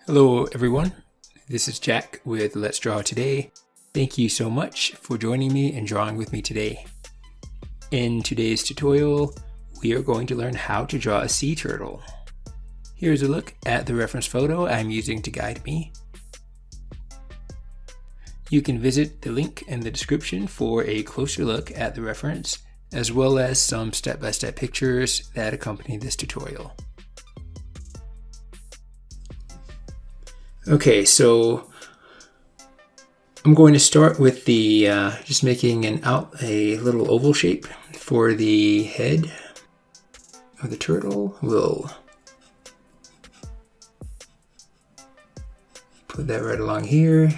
Hello everyone, this is Jack with Let's Draw Today. Thank you so much for joining me and drawing with me today. In today's tutorial, we are going to learn how to draw a sea turtle. Here's a look at the reference photo I'm using to guide me. You can visit the link in the description for a closer look at the reference, as well as some step-by-step pictures that accompany this tutorial. Okay, so I'm going to start with the just making a little oval shape for the head of the turtle. We'll put that right along here.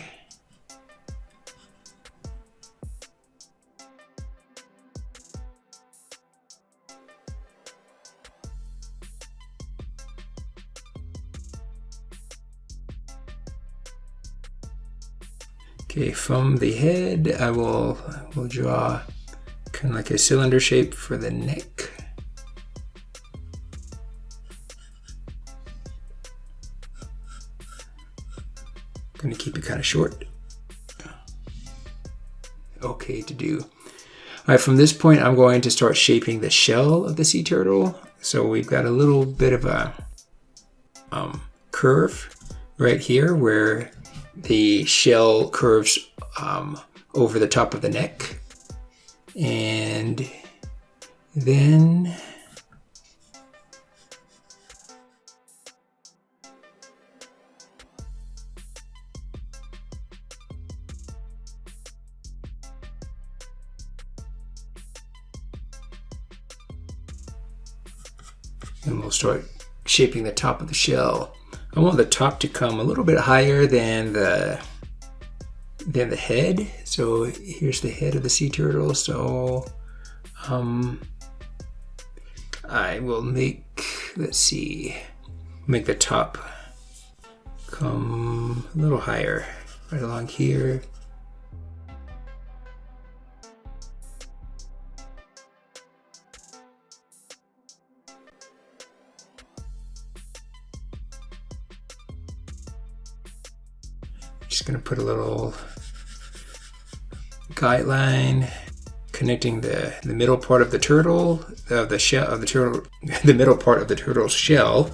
Okay, from the head, I will draw kind of like a cylinder shape for the neck. I'm going to keep it kind of short. Okay to do. All right, from this point, I'm going to start shaping the shell of the sea turtle. So we've got a little bit of a curve right here where the shell curves over the top of the neck, and then we'll start shaping the top of the shell. I want the top to come a little bit higher than the head. So here's the head of the sea turtle. So I will make the top come a little higher, right along here. Just going to put a little guideline connecting the middle part of the turtle, the middle part of the turtle's shell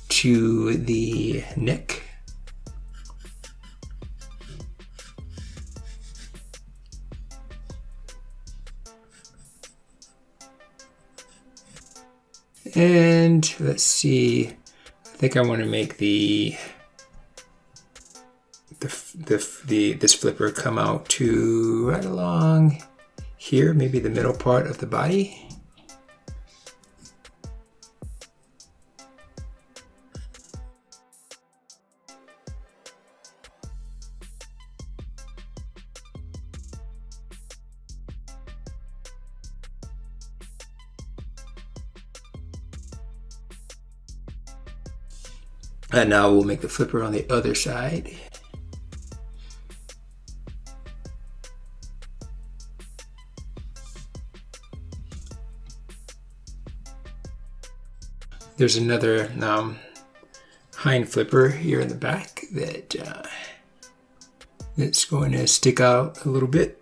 to the neck. And let's see, I think I want to make this flipper come out to right along here, maybe the middle part of the body. And now we'll make the flipper on the other side. There's another hind flipper here in the back that's going to stick out a little bit.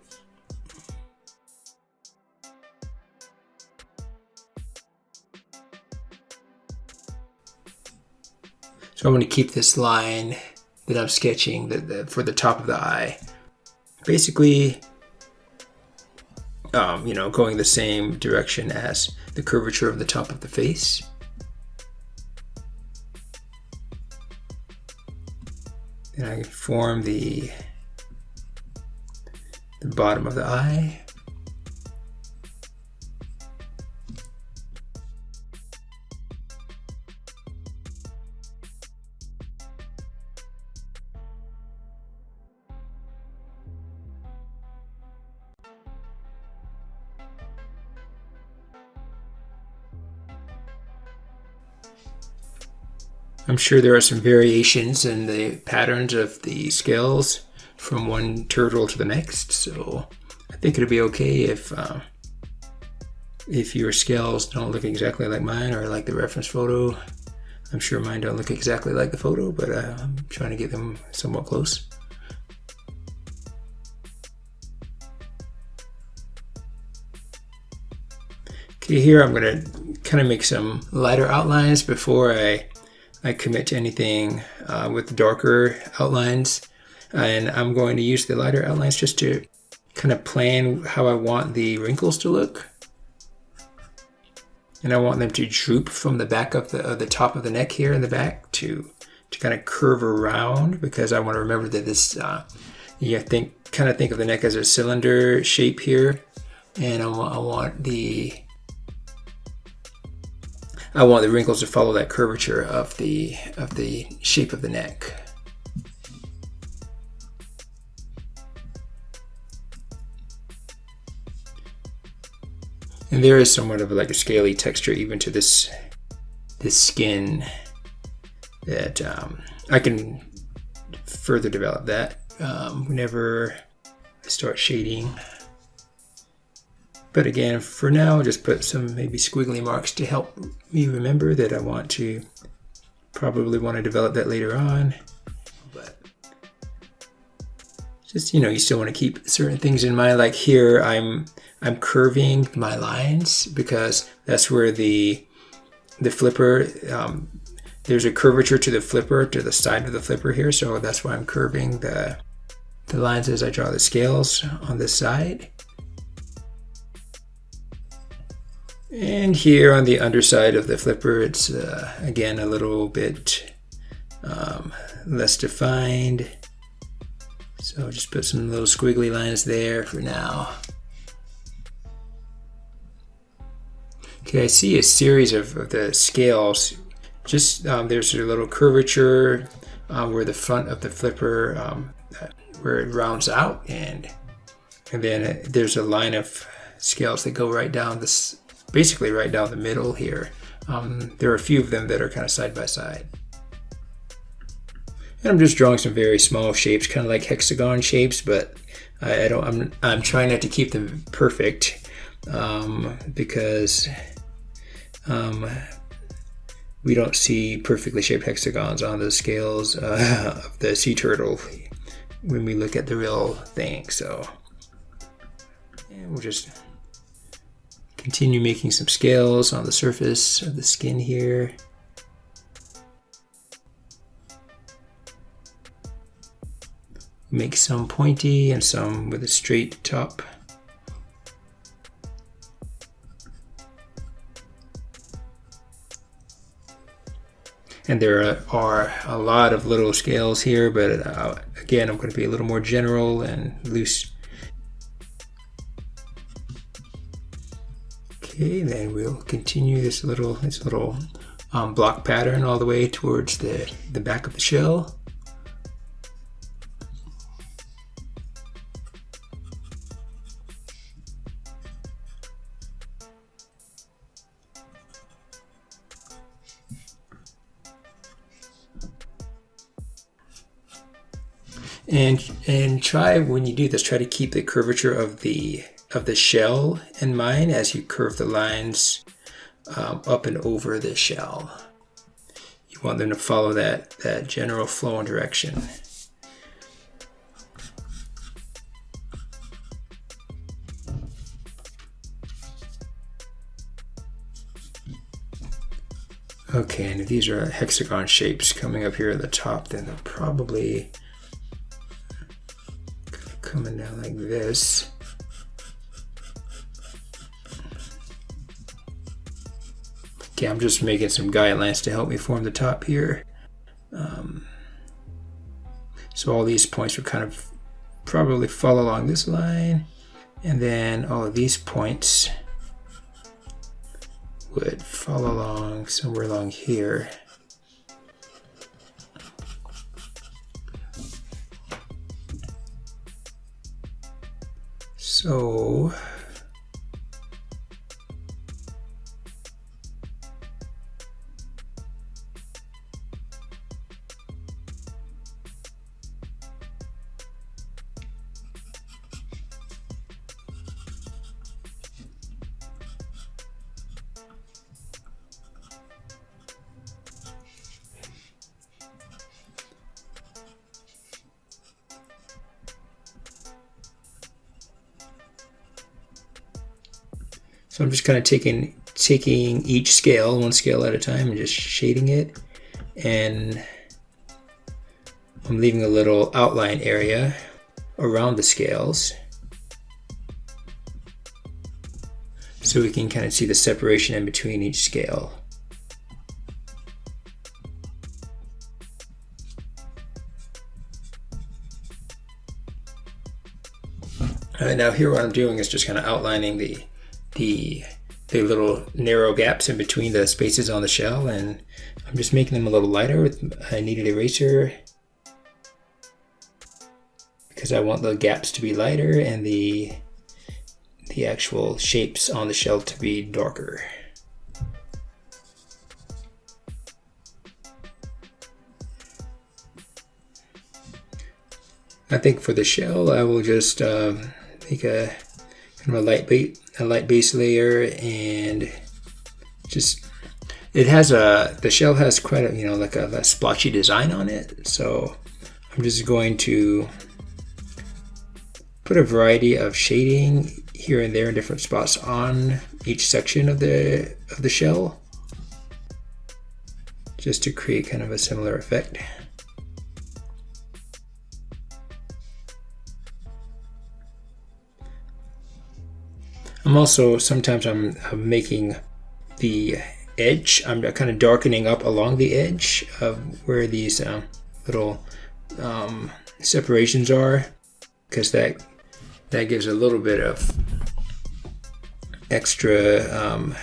So I'm going to keep this line that I'm sketching for the top of the eye. Basically, going the same direction as the curvature of the top of the face. And I can form the bottom of the eye. I'm sure there are some variations in the patterns of the scales from one turtle to the next, so I think it'll be okay if your scales don't look exactly like mine or like the reference photo. I'm sure mine don't look exactly like the photo, but I'm trying to get them somewhat close. Okay, here I'm going to kind of make some lighter outlines before I commit to anything with darker outlines. And I'm going to use the lighter outlines just to kind of plan how I want the wrinkles to look. And I want them to droop from the back of the top of the neck here in the back to kind of curve around, because I want to remember that this, kind of think of the neck as a cylinder shape here. And I want the wrinkles to follow that curvature of the shape of the neck. And there is somewhat of like a scaly texture even to this skin that I can further develop that whenever I start shading. But again, for now, I'll just put some maybe squiggly marks to help me remember that I probably want to develop that later on. But just, you still want to keep certain things in mind. Like here, I'm curving my lines because that's where the flipper, there's a curvature to the flipper, to the side of the flipper here. So that's why I'm curving the lines as I draw the scales on this side. And here on the underside of the flipper, it's again a little bit less defined. So I'll just put some little squiggly lines there for now. Okay, I see a series of the scales. Just there's a little curvature where the front of the flipper, where it rounds out, and then there's a line of scales that go right down this. Basically right down the middle here. There are a few of them that are kind of side by side. And I'm just drawing some very small shapes, kind of like hexagon shapes, but I'm trying not to keep them perfect because we don't see perfectly shaped hexagons on the scales of the sea turtle when we look at the real thing. So we'll just continue making some scales on the surface of the skin here. Make some pointy and some with a straight top. And there are a lot of little scales here, but again, I'm going to be a little more general and loose. Okay, then we'll continue this little block pattern all the way towards the back of the shell. And try, when you do this, try to keep the curvature of the shell in mind as you curve the lines up and over the shell. You want them to follow that general flow and direction. Okay, and if these are hexagon shapes coming up here at the top, then they're probably coming down like this. Okay, I'm just making some guidelines to help me form the top here. So all these points would kind of probably follow along this line, and then all of these points would follow along somewhere along here. So So I'm just kind of taking each scale, one scale at a time, and just shading it. And I'm leaving a little outline area around the scales so we can kind of see the separation in between each scale. Alright, now here what I'm doing is just kind of outlining the little narrow gaps in between the spaces on the shell, and I'm just making them a little lighter with a kneaded eraser because I want the gaps to be lighter and the actual shapes on the shell to be darker. I think for the shell I will just make a kind of a light base layer, and just the shell has quite a like a splotchy design on it, so I'm just going to put a variety of shading here and there in different spots on each section of the shell, just to create kind of a similar effect. Sometimes I'm making the edge, I'm kind of darkening up along the edge of where these little separations are, because that gives a little bit of extra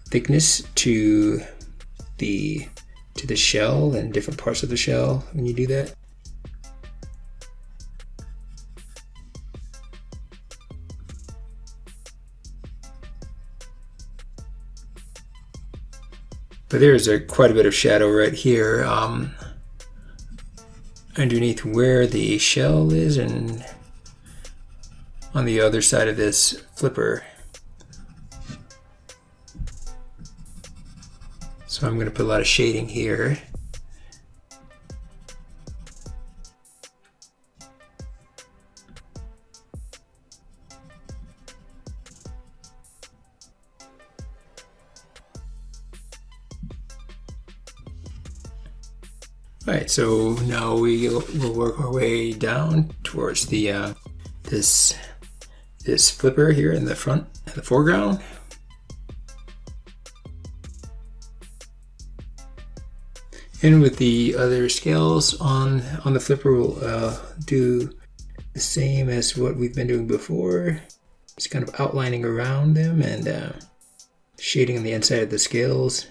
thickness to the shell and different parts of the shell when you do that. But there's quite a bit of shadow right here underneath where the shell is and on the other side of this flipper. So I'm going to put a lot of shading here. Alright, so now we'll work our way down towards the this flipper here in the front and the foreground. And with the other scales on the flipper, we'll do the same as what we've been doing before. Just kind of outlining around them and shading on the inside of the scales.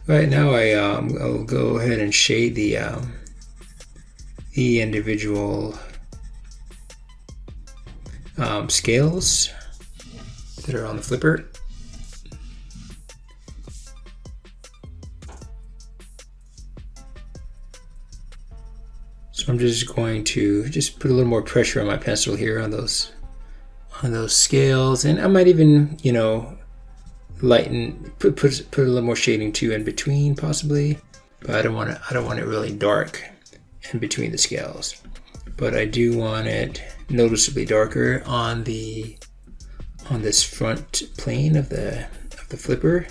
Right now I'll go ahead and shade the individual scales that are on the flipper. So I'm just going to put a little more pressure on my pencil here on those scales, and I might even, lighten, put a little more shading too in between possibly, but I don't want it really dark in between the scales, but I do want it noticeably darker on this front plane of the flipper.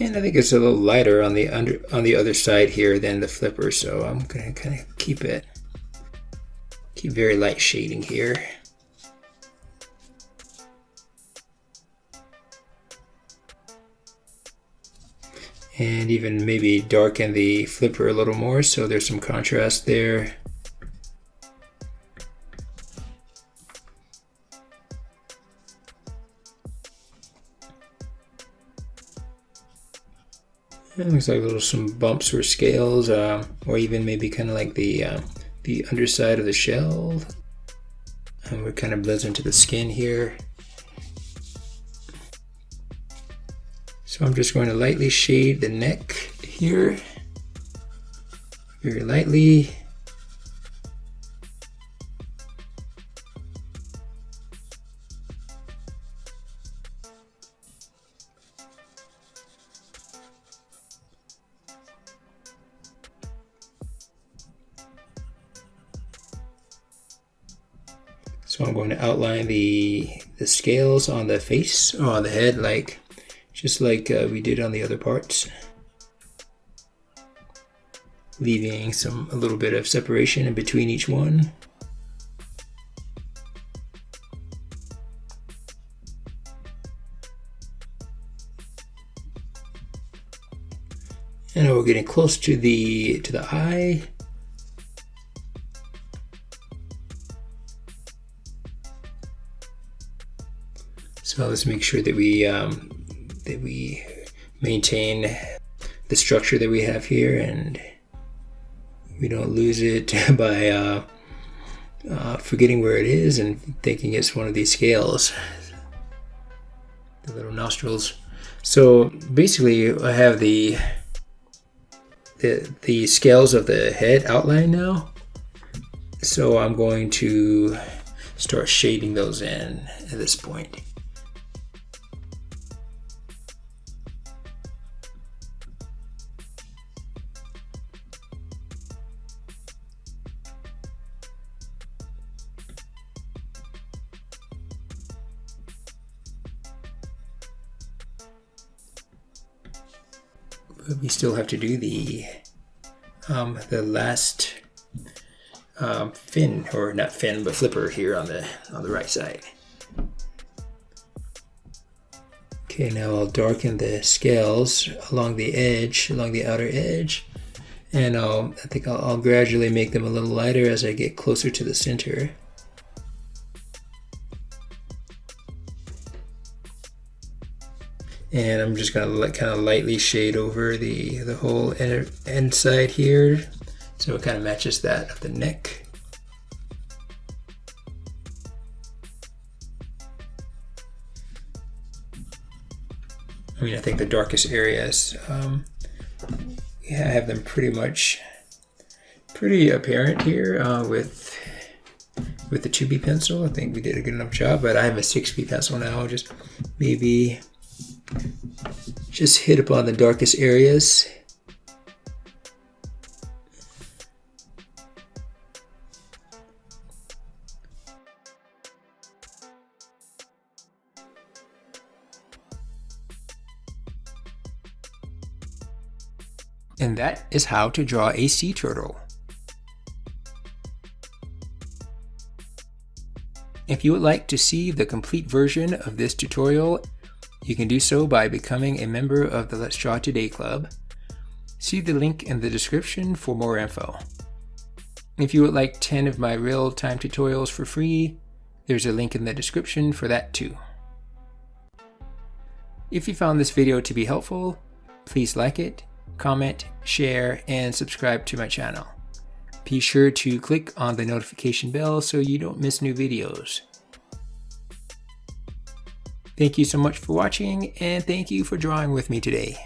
And I think it's a little lighter on the other side here than the flipper, so I'm going to kind of keep very light shading here. And even maybe darken the flipper a little more so there's some contrast there. It looks like some bumps or scales, or even maybe kind of like the underside of the shell. and it kind of blends into the skin here. So I'm just going to lightly shade the neck here, very lightly. So I'm going to outline the scales on the face or on the head, just like we did on the other parts, leaving a little bit of separation in between each one. And we're getting close to the eye. So let's make sure that we maintain the structure that we have here, and we don't lose it by forgetting where it is and thinking it's one of these scales, the little nostrils. So basically, I have the scales of the head outlined now. So I'm going to start shading those in at this point. But we still have to do the last fin, or not fin, but flipper here on the right side. Okay, now I'll darken the scales along the edge, along the outer edge, and I think I'll gradually make them a little lighter as I get closer to the center. And I'm just gonna kind of lightly shade over the whole end side here, so it kind of matches that of the neck. I mean, I think the darkest areas, I have them pretty apparent here with the 2B pencil. I think we did a good enough job, but I have a 6B pencil now. Just maybe just hit upon the darkest areas. And that is how to draw a sea turtle. If you would like to see the complete version of this tutorial, you can do so by becoming a member of the Let's Draw Today Club. See the link in the description for more info. If you would like 10 of my real-time tutorials for free, there's a link in the description for that too. If you found this video to be helpful, please like it, comment, share, and subscribe to my channel. Be sure to click on the notification bell so you don't miss new videos. Thank you so much for watching, and thank you for drawing with me today.